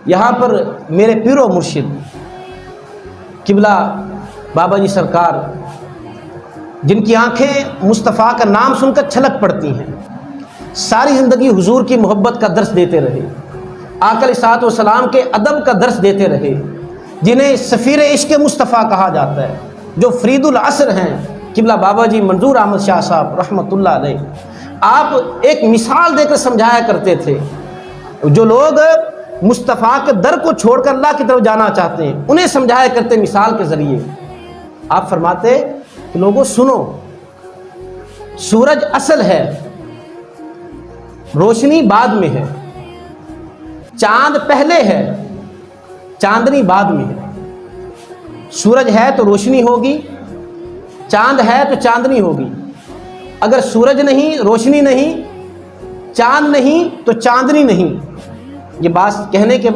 یہاں پر میرے پیر و مرشد قبلہ بابا جی سرکار، جن کی آنکھیں مصطفیٰ کا نام سن کر چھلک پڑتی ہیں، ساری زندگی حضور کی محبت کا درس دیتے رہے، آقا علیہ الصلوۃ والسلام کے ادب کا درس دیتے رہے، جنہیں سفیر عشق مصطفیٰ کہا جاتا ہے، جو فرید العصر ہیں قبلہ بابا جی منظور احمد شاہ صاحب رحمۃ اللہ علیہ۔ آپ ایک مثال دے کر سمجھایا کرتے تھے، جو لوگ مصطفیٰ کے در کو چھوڑ کر اللہ کی طرف جانا چاہتے ہیں انہیں سمجھایا کرتے مثال کے ذریعے۔ آپ فرماتے کہ لوگوں سنو، سورج اصل ہے، روشنی بعد میں ہے، چاند پہلے ہے، چاندنی بعد میں ہے۔ سورج ہے تو روشنی ہوگی، چاند ہے تو چاندنی ہوگی۔ اگر سورج نہیں، روشنی نہیں، چاند نہیں تو چاندنی نہیں۔ یہ بات کہنے کے بعد